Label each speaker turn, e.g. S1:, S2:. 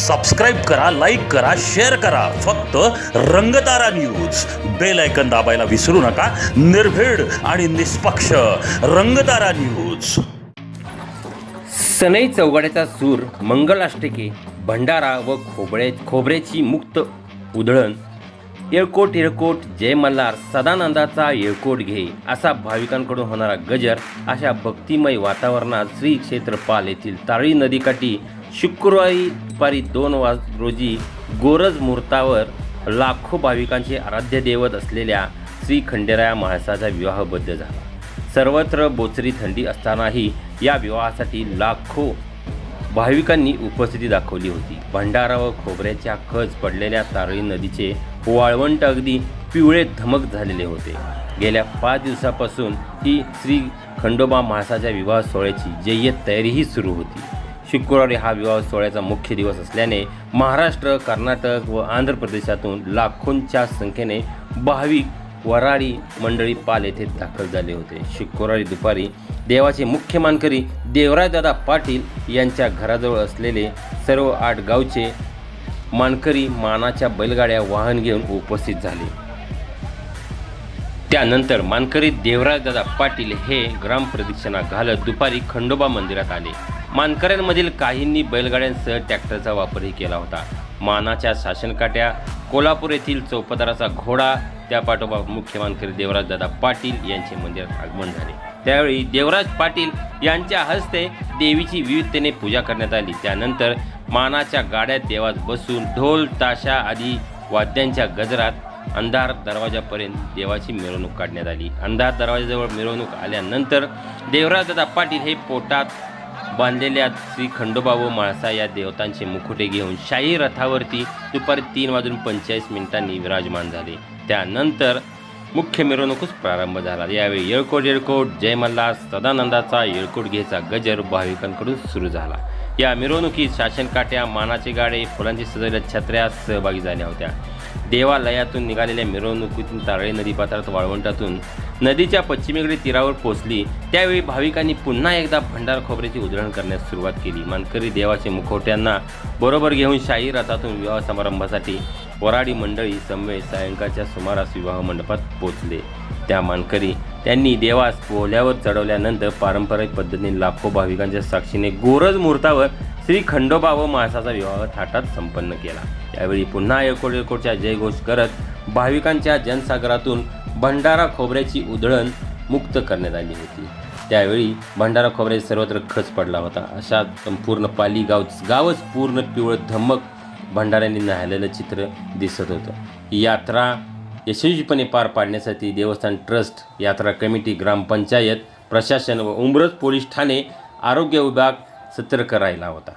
S1: Subscribe करा, like करा, share करा. फक्त रंगतारा न्यूज. बेल आयकन दाबायला विसरू नका. निर्भीड आणि निष्पक्ष रंगतारा न्यूज.
S2: सनई चौघड्याचा सूर, मंगलाष्टके, भंडारा व खोबऱ्याची मुक्त उधळण. येळकोट येळकोट जय मल्हार, सदानंदाचा येळकोट घे, असा भाविकांकडून होणारा गजर. अशा भक्तिमय वातावरणात श्री क्षेत्र पाल येथील तारळी नदीकाठी शुक्रवारी दुपारी 2 रोजी गोरज मुहूर्तावर लाखो भाविकांचे आराध्य दैवत असलेल्या श्री खंडेराया म्हाळसाचा विवाह बद्ध झाला. सर्वत्र बोचरी थंडी असतानाही या विवाहासाठी लाखो भाविकांनी उपस्थिती दाखवली होती. भंडारा व खोबऱ्याच्या खच पडलेल्या तारळी नदीचे वाळवंट अगदी पिवळे धमक झालेले होते. गेल्या 5 दिवसापासून ही श्री खंडोबा म्हाळसाच्या विवाह सोहळ्याची जय्यत तयारीही सुरू होती. शुक्रवारी हा विवाह सोहळ्याचा मुख्य दिवस असल्याने महाराष्ट्र, कर्नाटक व आंध्र प्रदेशातून लाखोंच्या संख्येने भाविक वराडी मंडळी पाल येथे दाखल झाले होते. शुक्रवारी दुपारी देवाचे मुख्य मानकरी देवराजदादा पाटील यांच्या घराजवळ असलेले सर्व 8 गावचे मानकरी मानाच्या बैलगाड्या वाहन घेऊन उपस्थित झाले. त्यानंतर मानकरी देवराजदादा पाटील हे ग्रामप्रदक्षिणा घालत दुपारी खंडोबा मंदिरात आले. मानकऱ्यांमधील काहींनी बैलगाड्यांसह ट्रॅक्टरचा वापरही केला होता. मानाच्या शासनकाट्या, कोल्हापूर येथील चौपदराचा घोडा, त्यापाठोपाठ मुख्य मानकरी देवराजदादा पाटील यांचे मंदिरात आगमन झाले. त्यावेळी देवराज पाटील यांच्या हस्ते देवीची विविधतेने पूजा करण्यात आली. त्यानंतर मानाच्या गाड्यात देवास बसून ढोल ताशा आदी वाद्यांच्या गजरात अंधार दरवाजापर्यंत देवाची मिरवणूक काढण्यात आली. अंधार दरवाजाजवळ मिरवणूक आल्यानंतर देवराजदादा पाटील हे पोटात बांधलेल्या श्री खंडोबा व म्हाळसा या देवतांचे मुखोटे घेऊन शाही रथावरती दुपारी 3:45 विराजमान झाले. त्यानंतर मुख्य मिरवणूकच प्रारंभ झाला. यावेळी येळकोट येळकोट जय मल्हार, सदानंदाचा येळकोट घेचा गजर भाविकांकडून सुरू झाला. या मिरवणुकीत शासनकाट्या, मानाचे गाडे, फुलांची सजवलेल्या छत्र्या सहभागी झाल्या होत्या. देवालयातून निघालेल्या मिरवणुकीतून तारळी नदीपात्रात वाळवंटातून नदीच्या पश्चिमेकडे तीरावर पोहोचली. त्यावेळी भाविकांनी पुन्हा एकदा भंडारा खोबऱ्याची उधळण करण्यास सुरुवात केली. मानकरी देवाचे मुखवट्यांना बरोबर घेऊन शाही रथातून विवाह समारंभासाठी वराडी मंडळी समवेत सायंकाळच्या सुमारास विवाह मंडपात पोहोचले. त्या मानकरी त्यांनी देवास पोहल्यावर चढवल्यानंतर पारंपरिक पद्धतीने लाखो भाविकांच्या साक्षीने गोरज मुहूर्तावर श्री खंडोबा व म्हाळसाचा विवाह थाटात संपन्न केला. त्यावेळी पुन्हा येळकोट येळकोटच्या जयघोष करत भाविकांच्या जनसागरातून भंडारा खोबऱ्याची उधळण मुक्त करण्यात आली होती. त्यावेळी भंडारा खोबऱ्याचा सर्वत्र खच पडला होता. अशा संपूर्ण पाली गावच पूर्ण पिवळं धमक भंडाऱ्यांनी न्हायलेलं चित्र दिसत होतं. यात्रा यशस्वीपणे पार पाडण्यासाठी देवस्थान ट्रस्ट, यात्रा कमिटी, ग्रामपंचायत, प्रशासन व उंब्रज पोलीस ठाणे, आरोग्य विभाग सतर्क राहिला होता.